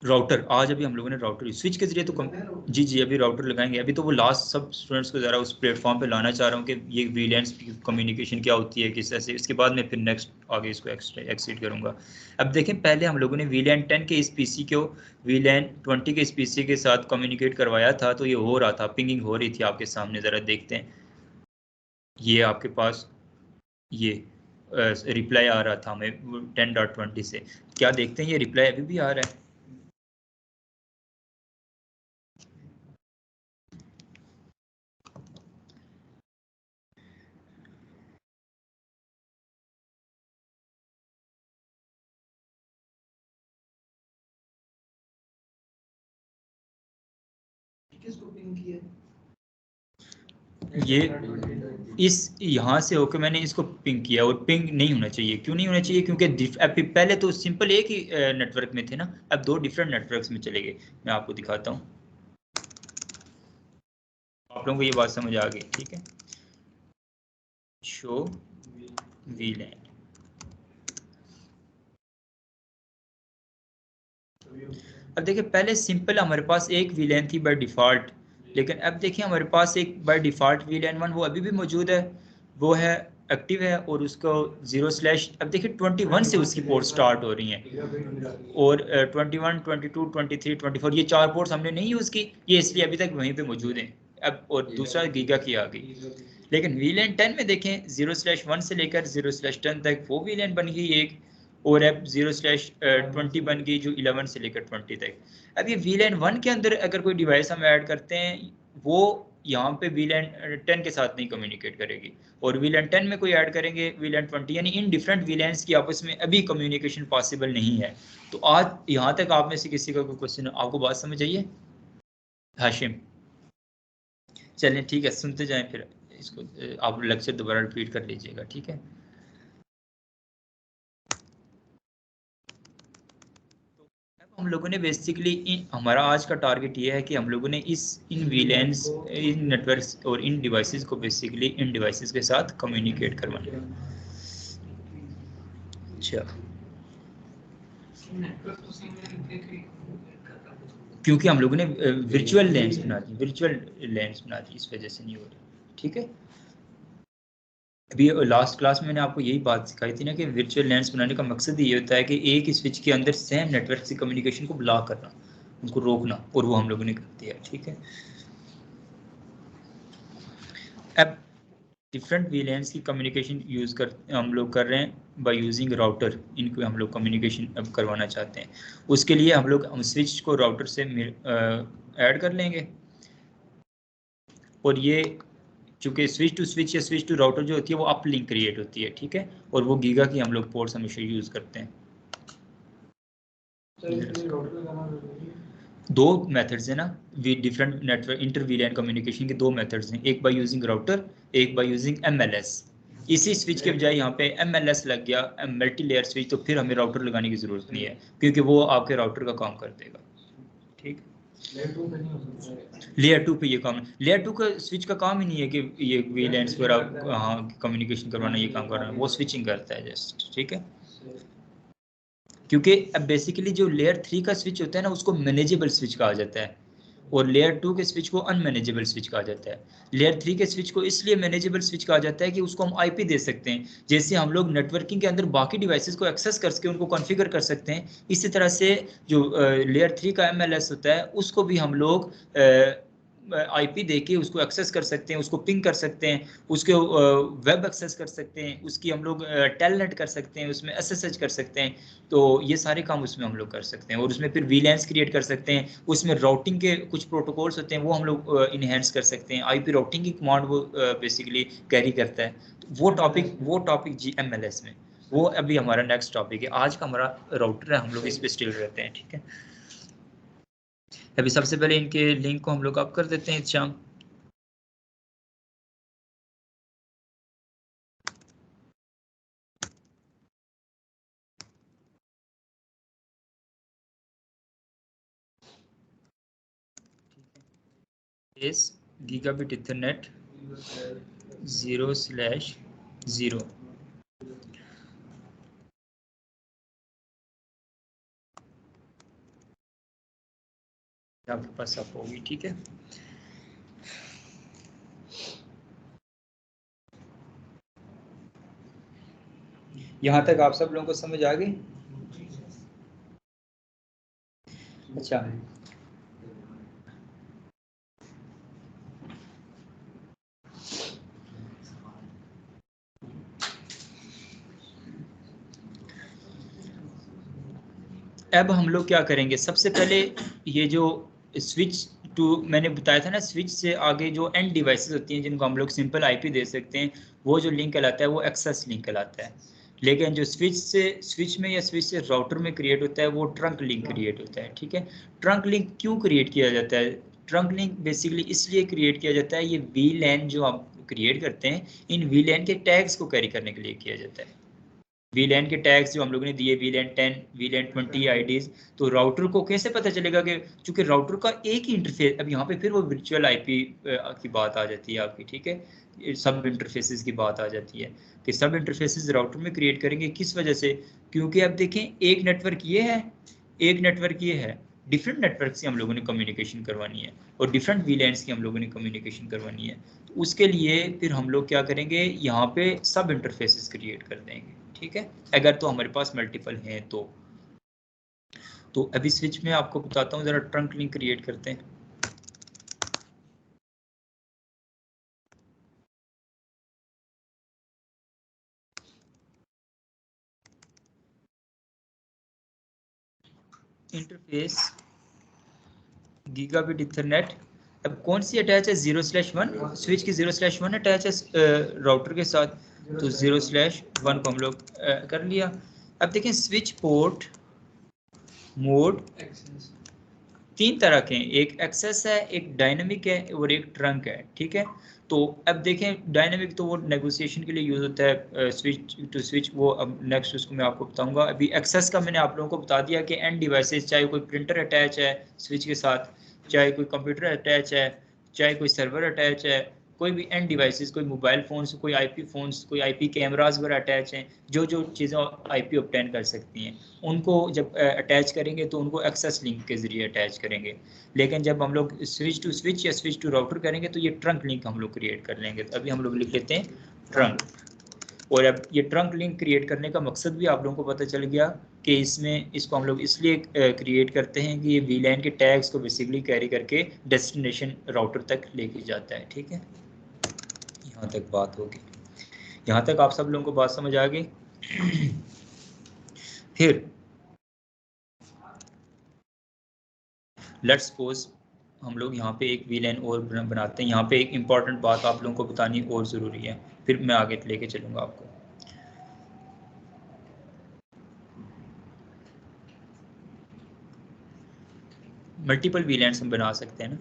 राउटर आज अभी हम लोगों ने राउटर स्विच के जरिए तो जी जी अभी राउटर लगाएंगे। अभी तो वो लास्ट सब स्टूडेंट्स को ज़रा उस प्लेटफॉर्म पे लाना चाह रहा हूँ कि ये VLANs की कम्युनिकेशन क्या होती है, किस तरह से, इसके बाद मैं फिर नेक्स्ट आगे इसको एक्सीड करूँगा। अब देखें, पहले हम लोगों ने VLAN 10 के इस PC को VLAN 20 के इस PC के साथ कम्युनिकेट करवाया था, तो ये हो रहा था, पिंगिंग हो रही थी आपके सामने, ज़रा देखते हैं। ये आपके पास ये रिप्लाई आ रहा था हमें 10.20 से। क्या देखते हैं, ये रिप्लाई अभी भी आ रहा है? ये इस यहाँ से होकर मैंने इसको पिंग किया, और पिंग नहीं होना चाहिए। क्यों नहीं होना चाहिए? क्योंकि पहले तो सिंपल एक ही नेटवर्क में थे ना, अब 2 डिफरेंट नेटवर्क्स में चले गए। मैं आपको दिखाता हूँ, आप लोगों को ये बात समझ आ गई? ठीक है, शो VLAN। अब देखिए, पहले सिंपल हमारे पास एक VLAN थी बाय डिफ़ॉल्ट, लेकिन अब देखिए हमारे पास एक बाय डिफ़ॉल्ट VLAN 1 वो अभी भी मौजूद है, वो है एक्टिव है, और उसको 0/ अब देखिए 21 से उसकी पोर्ट स्टार्ट हो रही हैं, और 21, 22, 23, 24 ये 4 पोर्ट्स हमने नहीं यूज़ की, ये इसलिए अभी तक वहीं पे मौजूद हैं। अब और दूसरा गीगा की आ गई। लेकिन VLAN 10 में देखें 0/1 से लेकर 0/10 तक वो VLAN बन गई एक, और अब 0/20 बन गई जो 11 से लेकर 20 तक। अब ये VLAN 1 के अंदर अगर कोई डिवाइस हम ऐड करते हैं, वो यहाँ पे VLAN 10 के साथ नहीं कम्युनिकेट करेगी, और VLAN 10 में कोई ऐड करेंगे VLAN 20, यानी इन डिफरेंट VLANs की आपस में अभी कम्युनिकेशन पॉसिबल नहीं है। तो आज यहाँ तक आप में से किसी का कोई क्वेश्चन, आपको बात समझ आइए? हाशिम, चलें ठीक है, सुनते जाएं, फिर इसको आप लेक्चर दोबारा रिपीट कर लीजिएगा, ठीक है? हम लोगों ने बेसिकली हमारा आज का टारगेट ये है कि हम लोगों ने इन VLANs, इन नेटवर्क्स और इन डिवाइसेस को बेसिकली इन डिवाइसेस के साथ कम्युनिकेट करवाना है। अच्छा, क्योंकि हम लोगों ने वर्चुअल लैंड्स बना दी, इस वजह से नहीं हो रही। ठीक है, अभी लास्ट क्लास में मैंने आपको यही बात सिखाई थी ना कि वर्चुअल लैंड्स बनाने का मकसद ये होता है कि एक ही स्विच के अंदर सेम नेटवर्क से कम्युनिकेशन को ब्लॉक करना, उनको रोकना, और वो हम लोगों ने कर दिया। ठीक है, अब डिफरेंट VLANs की कम्युनिकेशन हम लोग कर रहे हैं बाय यूजिंग राउटर। इनको हम लोग कम्युनिकेशन अब करवाना चाहते हैं, उसके लिए हम स्विच को राउटर से ऐड कर लेंगे, और ये चूँकि स्विच टू स्विच या स्विच टू राउटर जो होती है वो अप लिंक क्रिएट होती है। ठीक है, और वो गीगा की हम लोग पोर्ट्स हमेशा यूज़ करते हैं। दो मेथड्स हैं ना, different network inter VLAN communication के दो मेथड्स हैं, एक बाय यूजिंग राउटर, एक बाय यूजिंग MLS। इसी स्विच के बजाय यहाँ पे MLS लग गया, मल्टी लेयर स्विच, तो फिर हमें राउटर लगाने की ज़रूरत नहीं है, क्योंकि वो आपके राउटर का काम कर देगा। ठीक, लेयर 2 पे ये काम, लेयर 2 का स्विच का काम ही नहीं है कि ये VLANs वगैरह हाँ कम्युनिकेशन करवाना, ये काम कर रहा है, वो स्विचिंग करता है जस्ट। ठीक है, क्योंकि अब बेसिकली जो लेयर 3 का स्विच होता है ना, उसको मैनेजेबल स्विच कहा जाता है, और लेयर 2 के स्विच को अनमैनेजेबल स्विच कहा जाता है। लेयर 3 के स्विच को इसलिए मैनेजेबल स्विच कहा जाता है कि उसको हम IP दे सकते हैं, जैसे हम लोग नेटवर्किंग के अंदर बाकी डिवाइसेस को एक्सेस करके उनको कॉन्फ़िगर कर सकते हैं, इसी तरह से जो लेयर 3 का MLS होता है उसको भी हम लोग IP दे के उसको एक्सेस कर सकते हैं, उसको पिंग कर सकते हैं, उसके वेब एक्सेस कर सकते हैं, उसकी हम लोग टेलनेट कर सकते हैं, उसमें SSH कर सकते हैं। तो ये सारे काम उसमें हम लोग कर सकते हैं, और उसमें फिर VLANs क्रिएट कर सकते हैं, उसमें राउटिंग के कुछ प्रोटोकॉल्स होते हैं वो हम लोग इनहेंस कर सकते हैं, IP राउटिंग की कमांड वो बेसिकली कैरी करता है। वो टॉपिक GMLS में, वो अभी हमारा नेक्स्ट टॉपिक है। आज का हमारा राउटर है, हम लोग इस पे स्टिल रहते हैं। ठीक है। अभी सबसे पहले इनके लिंक को हम लोग अप कर देते हैं इस शाम। इस गीगाबिट इथरनेट 0/0 आपके पास अप होगी, ठीक है। यहाँ तक आप सब लोगों को समझ आ गई? अच्छा, अब हम लोग क्या करेंगे, सबसे पहले ये जो स्विच टू मैंने बताया था ना, स्विच से आगे जो एंड डिवाइसेस होती हैं जिनको हम लोग सिंपल आईपी दे सकते हैं, वो जो लिंक कहलाता है वो एक्सेस लिंक कहलाता है। लेकिन जो स्विच में या स्विच से राउटर में क्रिएट होता है वो ट्रंक लिंक क्रिएट होता है, ठीक है। ट्रंक लिंक क्यों क्रिएट किया जाता है? ट्रंक लिंक बेसिकली इसलिए क्रिएट किया जाता है, ये वीलैन जो आप क्रिएट करते हैं, इन वीलैन के टैग्स को कैरी करने के लिए किया जाता है। वीलैन के टैग्स जो हम लोगों ने दिए, वीलैन 10, वीलैन 20 आईडीज, तो राउटर को कैसे पता चलेगा कि चूंकि राउटर का एक ही इंटरफेस, अब यहाँ पे फिर वो वर्चुअल आईपी की बात आ जाती है आपकी, ठीक है। सब इंटरफेसेस की बात आ जाती है कि सब इंटरफेसेस राउटर में क्रिएट करेंगे, किस वजह से? क्योंकि अब देखें, एक नेटवर्क ये है, एक नेटवर्क ये है, डिफरेंट नेटवर्क से हम लोगों ने कम्युनिकेशन करवानी है और डिफरेंट वीलैंड्स की हम लोगों ने कम्युनिकेशन करवानी है। तो उसके लिए फिर हम लोग क्या करेंगे, यहाँ पे सब इंटरफेसेस क्रिएट कर देंगे, ठीक है, अगर तो हमारे पास मल्टीपल हैं तो अभी स्विच में आपको बताता हूँ, जरा ट्रंक लिंक क्रिएट करते हैं। इंटरफेस गीगाबिट इथरनेट, अब कौन सी अटैच है? 0/1, स्विच की 0/1 अटैच है राउटर के साथ, तो 0/1 को हम लोग कर लिया। अब देखें, स्विच पोर्ट मोड तीन तरह के हैं, एक एक्सेस है, एक डायनेमिक है और एक ट्रंक है, ठीक है। तो अब देखें, डायनेमिक तो वो नेगोशिएशन के लिए यूज होता है, स्विच टू स्विच, वो अब नेक्स्ट उसको मैं आपको बताऊंगा। अभी एक्सेस का मैंने आप लोगों को बता दिया कि एंड डिवाइसेस, चाहे कोई प्रिंटर अटैच है स्विच के साथ, चाहे कोई कंप्यूटर अटैच है, चाहे कोई सर्वर अटैच है, कोई भी एंड डिवाइसेस, कोई मोबाइल फ़ोन्स, कोई आईपी फ़ोन्स, कोई आईपी कैमरास वगैरह अटैच हैं, जो जो चीज़ें आईपी ऑब्टेन कर सकती हैं, उनको जब अटैच करेंगे तो उनको एक्सेस लिंक के ज़रिए अटैच करेंगे। लेकिन जब हम लोग स्विच टू स्विच या स्विच टू राउटर करेंगे तो ये ट्रंक लिंक हम लोग क्रिएट कर लेंगे। तो अभी हम लोग लिख लेते हैं ट्रंक। और अब ये ट्रंक लिंक क्रिएट करने का मकसद भी आप लोगों को पता चल गया कि इसमें इसको हम लोग इसलिए क्रिएट करते हैं कि ये वीलैन के टैग्स को बेसिकली कैरी करके डेस्टिनेशन राउटर तक लेके जाता है, ठीक है। यहाँ तक बात होगी, यहाँ तक आप सब लोगों को बात समझ आ गई? फिर लेट्स सपोज हम लोग यहाँ पे एक वीलैन और बनाते हैं। यहाँ पे एक इम्पॉर्टेंट बात आप लोगों को बतानी और ज़रूरी है, फिर मैं आगे लेके चलूँगा आपको। मल्टीपल वीलैंड्स हम बना सकते हैं ना,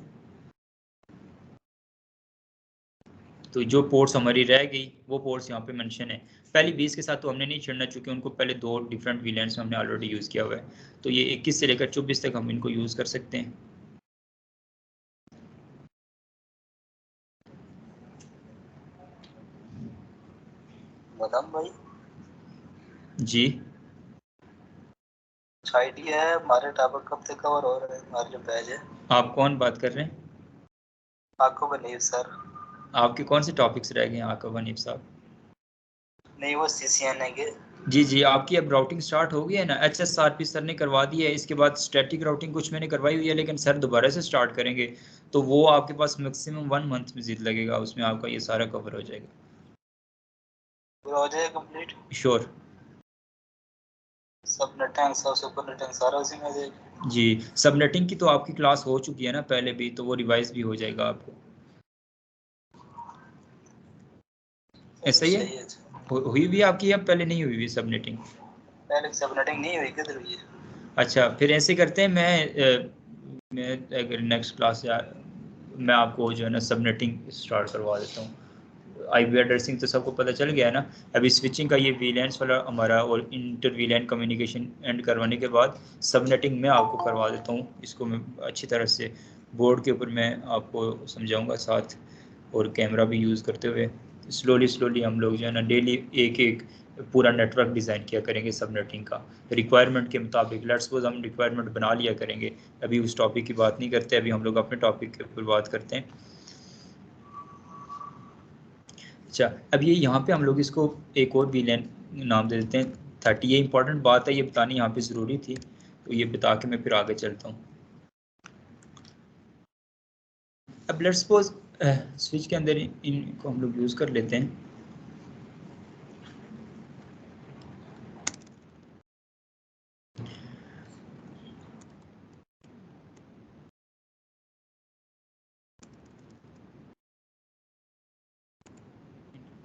तो जो पोर्ट्स हमारी रह गई वो पोर्ट्स यहाँ पे मेंशन है। पहली 20 के साथ तो हमने नहीं छेड़ना, चूँकि उनको पहले दो डिफरेंट वीलैंड्स में हमने ऑलरेडी यूज़ किया हुआ है, तो ये 21 से लेकर 24 तक हम इनको यूज़ कर सकते हैं। मदम भाई जी, आइडिया है हमारे टॉपिक कब तक कवर हो रहा है, हमारे जो बैच है? आप कौन बात कर रहे हैं? आपको बनीव सर। आपके कौन से टॉपिक्स रह गए हैं आका वनीब साहब? नहीं, वो सीसीएन है के। जी जी, आपकी अब राउटिंग स्टार्ट हो गई है ना, HSRP सर ने करवा दी है, इसके बाद स्टैटिक राउटिंग कुछ मैंने करवाई हुई है, लेकिन सर दोबारा से स्टार्ट करेंगे, तो वो आपके पास मैक्सिमम 1 मंथ विजिट लगेगा, उसमें आपका ये सारा कवर हो जाएगा। पूरा हो जाएगा कंप्लीट? श्योर। सबनेटिंग सब सुपरनेटिंग सारा उसी में आ जाएगा? जी, सबनेटिंग की तो आपकी क्लास हो चुकी है ना पहले भी, तो वो रिवाइज भी हो जाएगा आपको। ऐसा ही है? सही है। हुई भी आपकी, अब पहले नहीं हुई हुई सबनेटिंग? पहले सबनेटिंग नहीं हुई, किधर हुई है? अच्छा, फिर ऐसे करते हैं, मैं मैं अगर नेक्स्ट क्लास या मैं आपको जो है ना सबनेटिंग स्टार्ट करवा देता हूँ। आईपी एड्रेसिंग तो सबको पता चल गया है ना। अभी स्विचिंग का ये वीलैंस वाला हमारा और इंटर वीलैन कम्युनिकेशन एंड करवाने के बाद सबनेटिंग मैं आपको करवा देता हूँ। इसको मैं अच्छी तरह से बोर्ड के ऊपर मैं आपको समझाऊंगा साथ, और कैमरा भी यूज़ करते हुए स्लोली हम लोग जो है ना डेली एक एक पूरा नेटवर्क डिज़ाइन किया करेंगे सबनेटिंग का रिक्वायरमेंट के मुताबिक। लेट्स सपोज हम रिक्वायरमेंट बना लिया करेंगे, अभी उस टॉपिक की बात नहीं करते, अभी हम लोग अपने टॉपिक के ऊपर बात करते हैं। अच्छा, अब ये यहाँ पे हम लोग इसको एक और वीलैन नाम दे देते हैं 30। ये इंपॉर्टेंट बात है, ये बतानी यहाँ पे ज़रूरी थी, तो ये बता के मैं फिर आगे चलता हूँ। अब लेट्स सपोज स्विच के अंदर इनको हम लोग यूज़ कर लेते हैं।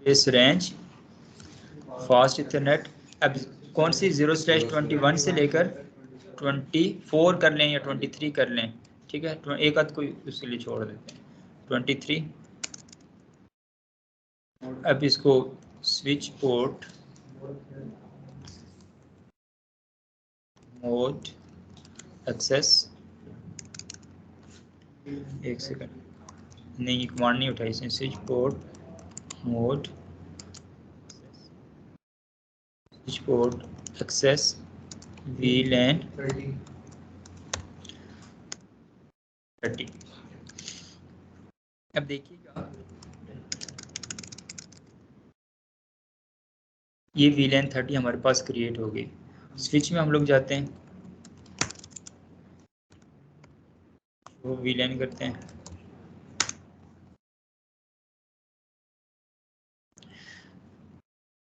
इस रेंज फास्ट इथरनेट, अब कौन सी 0/21 से लेकर 24 कर लें या 23 कर लें, ठीक है, एक आध कोई उसके लिए छोड़ देते हैं 23। अब इसको स्विच पोर्ट मोड एक्सेस, एक सेकंड, नहीं कमांड नहीं उठाई इसने, switch port mode switch port access VLAN 30। अब देखिएगा ये वीलैन 30 हमारे पास क्रिएट हो गई। स्विच में हम लोग जाते हैं, वो वीलैन करते हैं।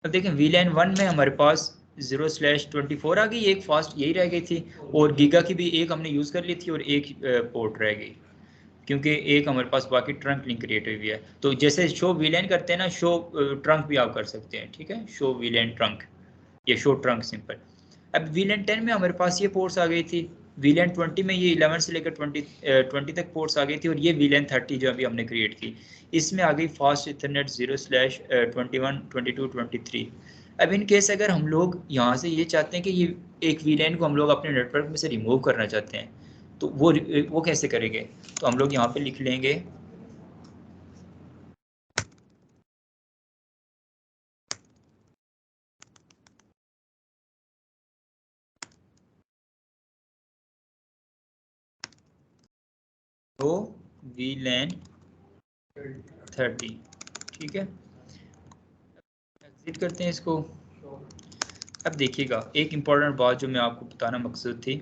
अब देखें वीलैन 1 में हमारे पास 0/24 आ गई, एक फास्ट यही रह गई थी, और गीगा की भी एक हमने यूज़ कर ली थी और एक पोर्ट रह गई, क्योंकि एक हमारे पास बाकी ट्रंक लिंक क्रिएट हुई है। तो जैसे शो वीलैन करते हैं ना, शो ट्रंक भी आप कर सकते हैं, ठीक है, शो वीलैन ट्रंक या शो ट्रंक सिंपल। अब वीलैन 10 में हमारे पास ये पोर्ट्स आ गई थी, वीलैन 20 में ये 11 से लेकर 20 तक पोर्ट्स आ गई थी, और ये वीलैन 30 जो अभी हमने क्रिएट की, इसमें आ गई फास्ट इथरनेट 0/21 22 23। अब इन केस अगर हम लोग यहाँ से ये चाहते हैं कि ये एक वीलैन को हम लोग अपने नेटवर्क में से रिमूव करना चाहते हैं, तो वो कैसे करेंगे? तो हम लोग यहाँ पे लिख लेंगे तो वीलैन 30, ठीक है, एग्जिट करते हैं इसको। अब देखिएगा एक इम्पॉर्टेंट बात जो मैं आपको बताना मकसद थी,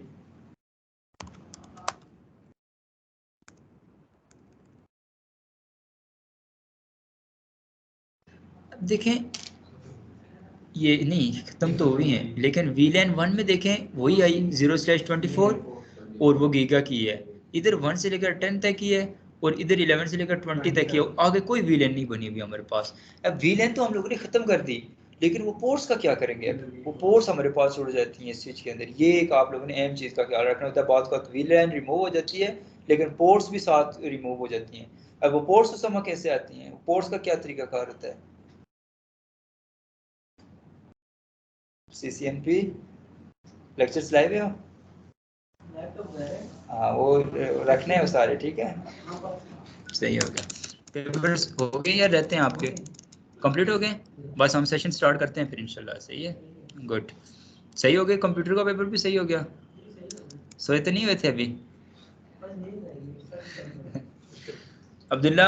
अब देखें ये नहीं खत्म तो हुई हैं, लेकिन वीलैन 1 में देखें वही आई 0/24 और वो गीगा की है, इधर 1 से लेकर 10 तक की है, और इधर 11 से लेकर 20 तक की है, आगे कोई वीलैन नहीं बनी हुई हमारे पास। अब वीलैन तो हम लोगों ने खत्म कर दी, लेकिन वो पोर्ट्स का क्या करेंगे? अब वो पोर्ट्स हमारे पास उड़ जाती हैं स्विच के अंदर, ये एक आप लोगों ने अहम चीज़ का ख्याल रखना होता है। बात का वीलैन रिमूव हो जाती है, लेकिन पोर्ट्स भी साथ रिमूव हो जाती हैं। अब वो पोर्ट्स तो समझ कैसे आती हैं, पोर्ट्स का क्या तरीका कार होता है? CCNP लेक्चर्स लाइव है, हाँ वो रखने हैं वो सारे, ठीक है, सही हो गया। पेपर्स हो गए या रहते हैं आपके? कंप्लीट हो गए, बस हम सेशन स्टार्ट करते हैं फिर इंशाल्लाह। सही है, गुड, सही हो गए। कंप्यूटर का पेपर भी सही हो गया, सोए तो नहीं हुए थे अभी? अब्दुल्ला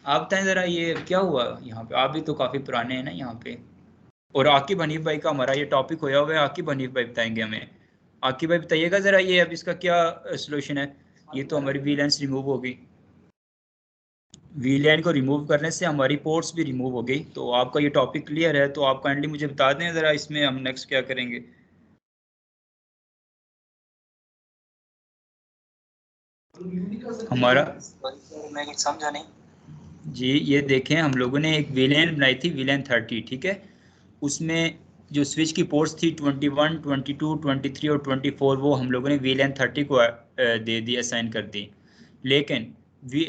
आप बताएं ज़रा ये क्या हुआ यहाँ पे, आप भी तो काफ़ी पुराने हैं ना यहाँ पे। और आकिब हनीफ भाई का हमारा ये टॉपिक होया हुआ है, आकिब हनीफ भाई बताएंगे हमें। आकिब भाई बताइएगा ज़रा ये अब इसका क्या सोल्यूशन है। ये तो हमारी वीलैंस रिमूव हो गई, वीलैन को रिमूव करने से हमारी पोर्ट्स भी रिमूव हो गई। तो आपका ये टॉपिक क्लियर है, तो आप काइंडली मुझे बता दें ज़रा इसमें हम नेक्स्ट क्या करेंगे। हमारा मैं कुछ समझा नहीं जी, ये देखें हम लोगों ने एक वीलैन बनाई थी वीलैन 30, ठीक है, उसमें जो स्विच की पोर्ट्स थी 21, 22, 23 और 24 वो हम लोगों ने VLAN 30 को दे दी, असाइन कर दी। लेकिन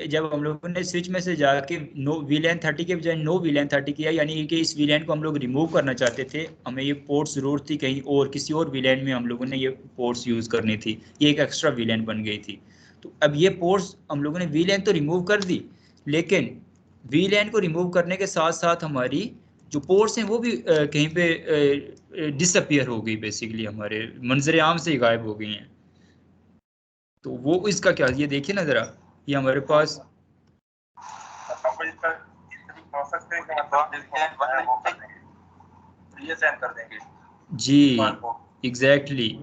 जब हम लोगों ने स्विच में से जाके नो VLAN 30 के बजाय नो VLAN 30 किया, यानी कि इस VLAN को हम लोग रिमूव करना चाहते थे, हमें ये पोर्ट्स ज़रूरत थी कहीं और किसी और VLAN में हम लोगों ने ये पोर्ट्स यूज़ करनी थी, ये एक एक्स्ट्रा VLAN बन गई थी। तो अब ये पोर्ट्स हम लोगों ने VLAN तो रिमूव कर दी, लेकिन VLAN को रिमूव करने के साथ साथ हमारी जो पोर्ट्स हैं वो भी कहीं पे डिसअपियर हो गई, बेसिकली हमारे मंजर आम से ही गायब हो गई हैं। तो वो इसका क्या, ये देखिए ना ज़रा, ये हमारे पास जी एग्जैक्टली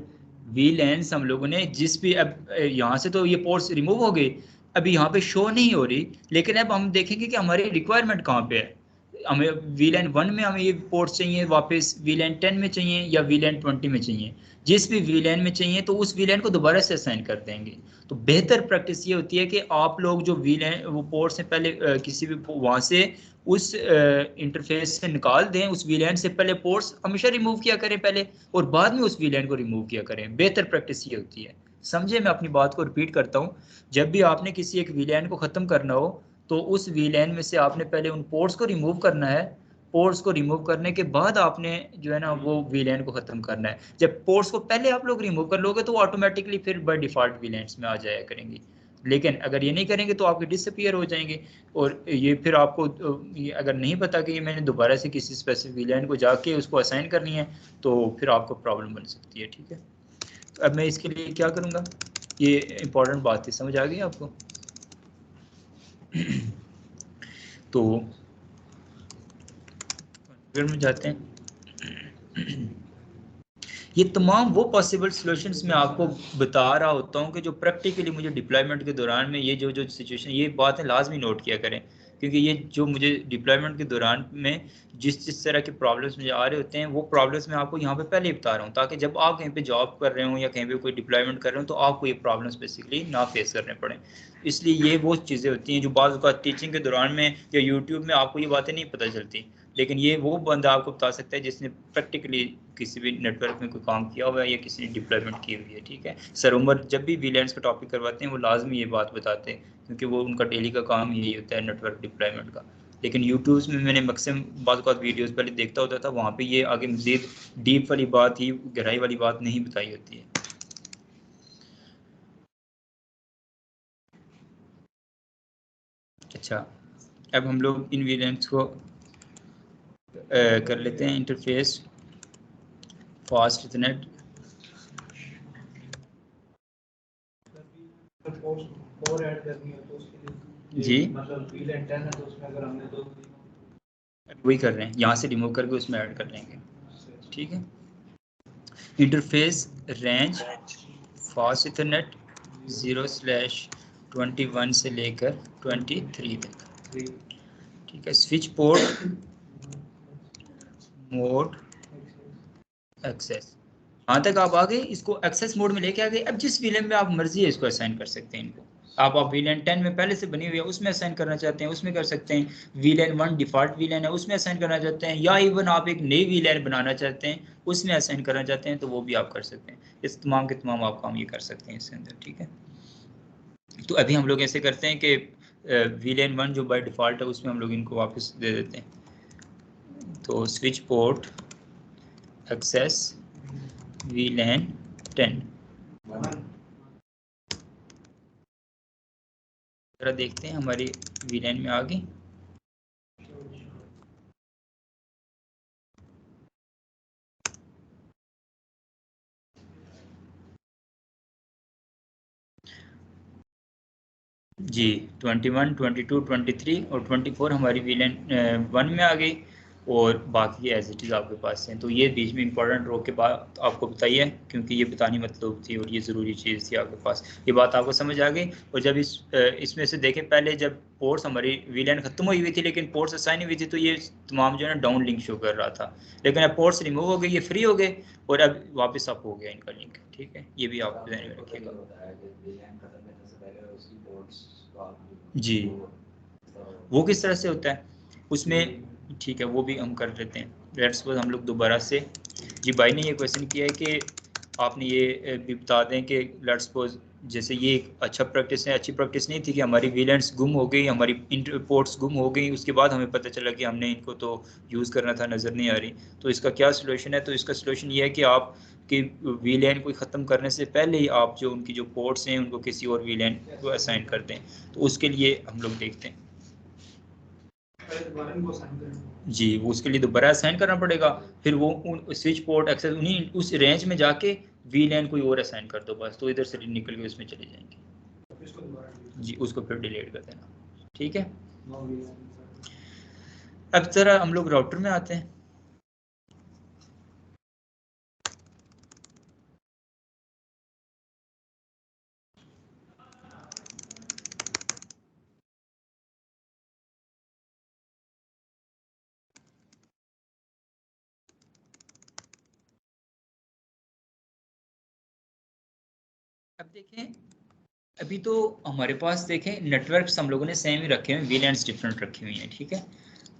VLANs हम लोगों ने जिस भी, अब यहाँ से तो ये पोर्ट्स रिमूव हो गई, अभी यहाँ पे शो नहीं हो रही, लेकिन अब हम देखेंगे कि हमारी रिक्वायरमेंट कहाँ पे है। हमें VLAN 1 में हमें ये पोर्ट्स चाहिए, वापस VLAN 10 में चाहिए या VLAN 20 में चाहिए, जिस भी VLAN में चाहिए तो उस VLAN को दोबारा से असाइन कर देंगे। तो बेहतर प्रैक्टिस ये होती है कि आप लोग जो VLAN वो पोर्ट्स हैं पहले किसी भी वहाँ से उस इंटरफेस से निकाल दें, उस VLAN से पहले पोर्ट्स हमेशा रिमूव किया करें पहले, और बाद में उस VLAN को रिमूव किया करें। बेहतर प्रैक्टिस ये होती है। समझे, मैं अपनी बात को रिपीट करता हूँ, जब भी आपने किसी एक VLAN को ख़त्म करना हो तो उस VLAN में से आपने पहले उन पोर्ट्स को रिमूव करना है, पोर्ट्स को रिमूव करने के बाद आपने जो है ना वो VLAN को ख़त्म करना है। जब पोर्ट्स को पहले आप लोग रिमूव कर लोगे तो वो ऑटोमेटिकली फिर बाय डिफ़ॉल्ट VLANs में आ जाया करेंगी, लेकिन अगर ये नहीं करेंगे तो आपके डिसअपियर हो जाएंगे। और ये फिर आपको ये अगर नहीं पता कि ये मैंने दोबारा से किसी स्पेसिफिक VLAN को जाके उसको असाइन करनी है तो फिर आपको प्रॉब्लम बन सकती है। ठीक है, तो अब मैं इसके लिए क्या करूँगा, ये इम्पोर्टेंट बात थी, समझ आ गई आपको? तो फिर में जाते हैं। ये तमाम वो पॉसिबल सॉल्यूशंस मैं आपको बता रहा होता हूँ कि जो प्रैक्टिकली मुझे डिप्लॉयमेंट के दौरान में ये जो सिचुएशन, ये बातें लाजमी नोट किया करें, क्योंकि ये जो मुझे डिप्लॉयमेंट के दौरान में जिस तरह के प्रॉब्लम्स मुझे आ रहे होते हैं वो प्रॉब्लम्स मैं आपको यहाँ पे पहले ही बता रहा हूँ, ताकि जब आप कहीं पे जॉब कर रहे हो या कहीं पे कोई डिप्लॉयमेंट कर रहे हो तो आपको ये प्रॉब्लम्स बेसिकली ना फेस करने पड़े। इसलिए ये वो चीज़ें होती हैं जो बाज़ औक़ात टीचिंग के दौरान में या यूट्यूब में आपको ये बातें नहीं पता चलती, लेकिन ये वो बंदा आपको बता सकता है जिसने प्रैक्टिकली किसी भी नेटवर्क में कोई काम किया हुआ है या किसी ने डिप्लॉयमेंट की हुई है। ठीक है, सर उमर जब भी VLANs का टॉपिक करवाते हैं वो लाजमी ये बात बताते हैं, क्योंकि वो उनका डेली का काम यही होता है नेटवर्क डिप्लॉयमेंट का। लेकिन यूट्यूब में मैंने मैक्सिमम बात वीडियोस पहले देखता होता था, वहाँ पे ये आगे मज़ीद डीप वाली बात ही, गहराई वाली बात नहीं बताई होती है। अच्छा, अब हम लोग इन VLANs को कर लेते हैं इंटरफेस फास्ट इथरनेट। जी मतलब VLAN 10 है तो उसमें अगर हमने तो वही कर रहे हैं, यहाँ से रिमूव करके उसमें ऐड कर लेंगे। ठीक है, इंटरफेस रेंज फास्ट इथरनेट 0/21 से लेकर 23 तक। ठीक है, स्विच पोर्ट मोड एक्सेस, यहाँ तक आप आ गए, इसको एक्सेस मोड में लेके आ गए। अब जिस VLAN में आप मर्जी है इसको असाइन कर सकते हैं। इनको आप VLAN 10 में पहले से बनी हुई है उसमें असाइन करना चाहते हैं उसमें कर सकते हैं, VLAN 1 डिफ़ॉल्ट VLAN है उसमें असाइन करना चाहते हैं, या इवन आप एक नई VLAN बनाना चाहते हैं उसमें असाइन करना चाहते हैं तो वो भी आप कर सकते हैं। इस तमाम के तमाम आप काम ये कर सकते हैं इसके अंदर। ठीक है, तो अभी हम लोग ऐसे करते हैं कि VLAN 1 जो बाय डिफ़ॉल्ट है उसमें हम लोग इनको वापस दे देते हैं। तो स्विच पोर्ट एक्सेस VLAN 10 जरा देखते हैं हमारी VLAN में आ गई। जी 21, 22, 23 और 24 हमारी VLAN 1 में आ गई, और बाकी एज इट इज़ आपके पास हैं। तो ये बीच में इंपॉर्टेंट रो के बाद आपको बताइए, क्योंकि ये बतानी मतलब थी और ये ज़रूरी चीज़ थी आपके पास। ये बात आपको समझ आ गई। और जब इसमें से देखें, पहले जब पोर्ट्स हमारी VLAN ख़त्म हुई थी लेकिन पोर्ट्स असाइन हुई थी तो ये तमाम जो है ना डाउन लिंक शो कर रहा था, लेकिन अब पोर्ट्स रिमूव हो गए, ये फ्री हो गए और अब वापस अप हो गया इनका लिंक। ठीक है, ये भी आप ध्यान में रखिएगा। जी, वो किस तरह से होता है, उसमें ठीक है, वो भी हम कर लेते हैं। लेट्स सपोज हम लोग दोबारा से, जी भाई ने ये क्वेश्चन किया है कि आपने ये भी बता दें कि लेट्स सपोज जैसे ये एक अच्छा प्रैक्टिस है, अच्छी प्रैक्टिस नहीं थी कि हमारी वीलेंट्स गुम हो गई, हमारी पोर्ट्स गुम हो गई, उसके बाद हमें पता चला कि हमने इनको तो यूज़ करना था, नज़र नहीं आ रही। तो इसका क्या सोल्यूशन है? तो इसका सोल्यूशन ये है कि आप कि वीलैन को ख़त्म करने से पहले ही आप जो उनकी जो पोर्ट्स हैं उनको किसी और वीलैन को असाइन कर दें। तो उसके लिए हम लोग देखते हैं जी, वो उसके लिए दोबारा असाइन करना पड़ेगा, फिर वो स्विच पोर्ट एक्सेस उन्हीं उस रेंज में जाके वीलैन कोई और असाइन कर दो बस, तो इधर से निकल के उसमें चले जाएंगे जी, उसको फिर डिलीट कर देना। ठीक है, अब जरा हम लोग राउटर में आते हैं। अब देखें, अभी तो हमारे पास देखें नेटवर्क्स हम लोगों ने सेम ही रखे हुए, वीलैंड्स डिफरेंट रखी हुई हैं। ठीक है,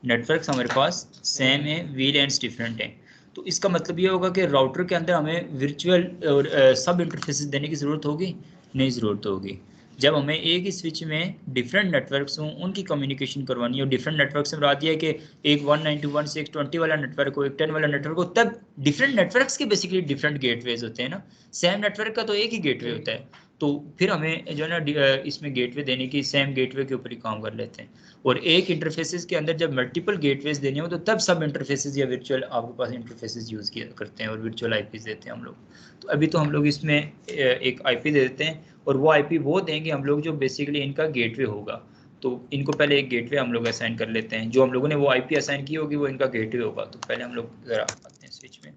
नेटवर्क्स हमारे पास सेम है, वीलैंड्स डिफरेंट हैं। तो इसका मतलब ये होगा कि राउटर के अंदर हमें वर्चुअल और सब इंटरफेसेस देने की ज़रूरत होगी? नहीं, ज़रूरत होगी। जब हमें एक ही स्विच में डिफरेंट नेटवर्क्स हों, उनकी कम्युनिकेशन करवानी हो, डिफरेंट नेटवर्क्स में बता दिया कि एक 192.168 वाला नेटवर्क हो, एक 10 वाला नेटवर्क हो, तब डिफरेंट नेटवर्क्स के बेसिकली डिफरेंट गेटवेज होते हैं ना। सेम नेटवर्क का तो एक ही गेटवे होता है, तो फिर हमें जो है ना इसमें गेटवे देने की सेम गेटवे के ऊपर ही काम कर लेते हैं। और एक इंटरफेसेस के अंदर जब मल्टीपल गेटवेज देने हो तो तब सब इंटरफेसेस या वर्चुअल आपके पास इंटरफेसेस यूज़ किया करते हैं और वर्चुअल आईपीज देते हैं हम लोग। तो अभी तो हम लोग इसमें एक आईपी दे देते हैं, और वो आईपी वो देंगे हम लोग जो बेसिकली इनका गेटवे होगा। तो इनको पहले एक गेटवे हम लोग असाइन कर लेते हैं, जो हम लोगों ने वो आईपी असाइन की होगी वो इनका गेटवे होगा। तो पहले हम लोग ज़रा आते हैं स्विच में,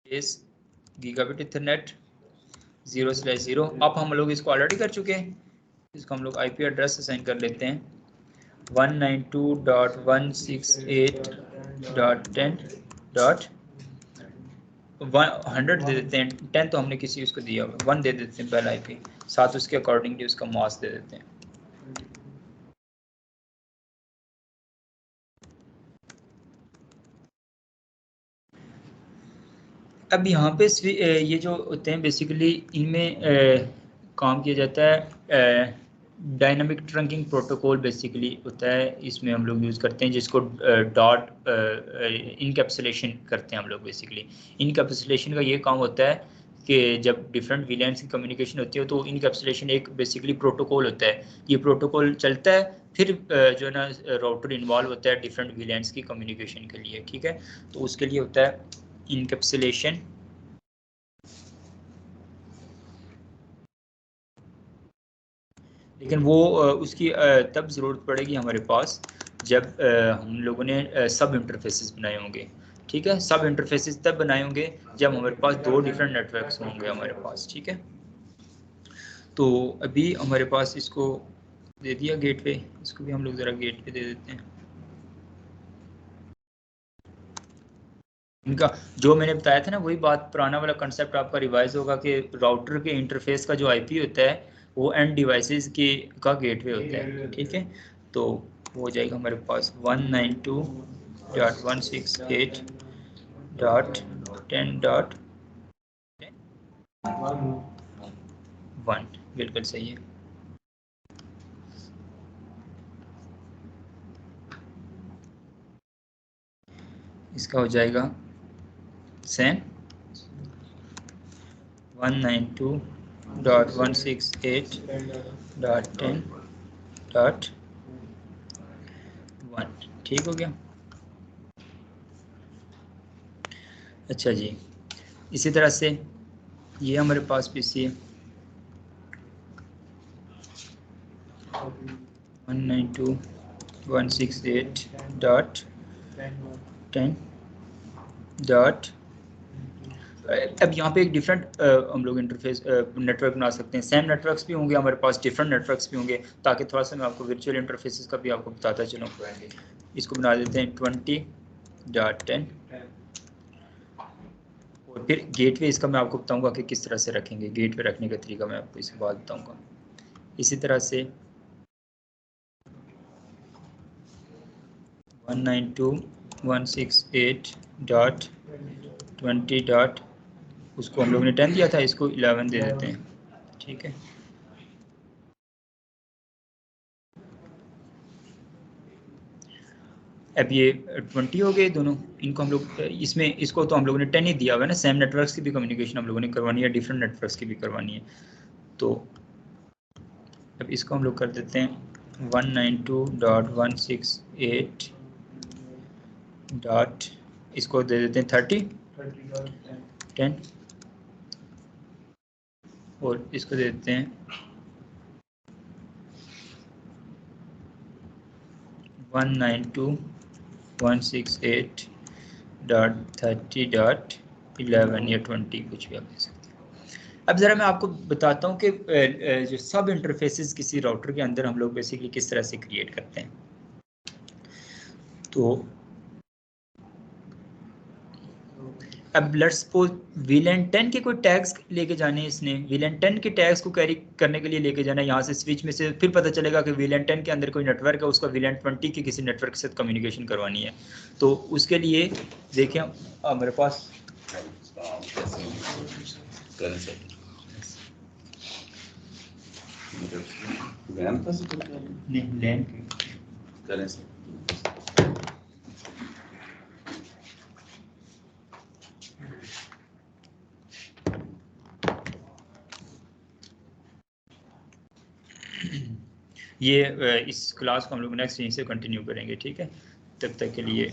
इस गीगाबिट इथरनेट 0/0। अब हम लोग इसको ऑलरेडी कर चुके हैं, इसको हम लोग आईपी एड्रेस असाइन कर लेते हैं 192.168.10.100 दे देते हैं। 10 तो हमने किसी उसको दिया हुआ, 1 दे देते हैं पहला आईपी, साथ उसके अकॉर्डिंगली उसका मास्क दे देते हैं। अब यहाँ पे ये जो होते हैं बेसिकली इनमें काम किया जाता है, डायनामिक ट्रंकिंग प्रोटोकॉल बेसिकली होता है, इसमें हम लोग यूज़ करते हैं जिसको डॉट इनकैप्सुलेशन करते हैं हम लोग। बेसिकली इनकैप्सुलेशन का ये काम होता है कि जब डिफरेंट वीलैंड्स की कम्युनिकेशन होती है तो इनकैप्सुलेशन एक बेसिकली प्रोटोकॉल होता है, ये प्रोटोकॉल चलता है, फिर जो है ना राउटर इन्वॉल्व होता है डिफरेंट वीलैंड्स की कम्युनिकेशन के लिए। ठीक है, तो उसके लिए होता है इनकैप्सुलेशन। लेकिन वो उसकी तब ज़रूरत पड़ेगी हमारे पास जब हम लोगों ने सब इंटरफेसेस बनाए होंगे। ठीक है, सब इंटरफेसेस तब बनाए होंगे जब हमारे पास दो डिफरेंट नेटवर्क्स होंगे हमारे पास। ठीक है, तो अभी हमारे पास इसको दे दिया गेटवे, इसको भी हम लोग ज़रा गेटवे दे देते हैं। इनका जो मैंने बताया था ना, वही बात, पुराना वाला कंसेप्ट आपका रिवाइज होगा कि राउटर के इंटरफेस का जो आईपी होता है वो एंड डिवाइसेस के का गेटवे होता है। ठीक है, तो वो हो जाएगा हमारे पास 192.168.10.1, बिल्कुल सही है। इसका हो जाएगा सेम 192.168.10.1। ठीक हो गया। अच्छा जी, इसी तरह से ये हमारे पास पीसी है 192.168.10. अब यहाँ पे एक डिफरेंट हम लोग इंटरफेस नेटवर्क बना सकते हैं। सेम नेटवर्क्स भी होंगे हमारे पास, डिफरेंट नेटवर्क्स भी होंगे, ताकि थोड़ा सा मैं आपको वर्चुअल इंटरफेसेस का भी आपको बताता चलूँ। इसको बना देते हैं 20.10, और फिर गेटवे इसका मैं आपको बताऊंगा कि किस तरह से रखेंगे। गेटवे रखने का तरीका मैं आपको इसके बाद बताऊंगा। इसी तरह से 192.168.20. उसको हम लोग ने 10 दिया था, इसको 11 दे देते हैं, ठीक है। अब ये 20 हो गए दोनों, इनको हम लोग इसमें, इसको तो हम लोगों ने 10 ही दिया हुआ है ना, सेम नेटवर्क्स की भी कम्युनिकेशन हम लोगों ने करवानी है, डिफरेंट नेटवर्क्स की भी करवानी है। तो अब इसको हम लोग कर देते हैं 192.168. इसको दे देते हैं 10 और इसको दे देते हैं 192.168.30.11 या 20, कुछ भी आप दे सकते हैं। अब ज़रा मैं आपको बताता हूँ कि जो सब इंटरफेसेस किसी राउटर के अंदर हम लोग बेसिकली किस तरह से क्रिएट करते हैं। तो अब लेट्स सपोज VLAN 10 के कोई टैग्स लेके जाने हैं, इसने VLAN 10 के टैग्स को कैरी करने के लिए लेके जाना है यहाँ से स्विच में से, फिर पता चलेगा कि VLAN 10 के अंदर कोई नेटवर्क है, उसका VLAN 20 के किसी नेटवर्क के साथ कम्युनिकेशन करवानी है। तो उसके लिए देखें मेरे पास ये इस क्लास को हम लोग नेक्स्ट यहीं से कंटिन्यू करेंगे, ठीक है। तब तक के लिए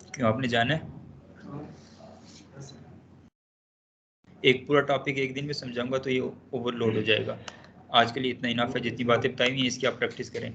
क्यों आपने जाना है? एक पूरा टॉपिक एक दिन में समझाऊंगा तो ये ओवरलोड हो जाएगा। आज के लिए इतना इनफ है, जितनी बातें बताई हुई हैं इसकी आप प्रैक्टिस करें।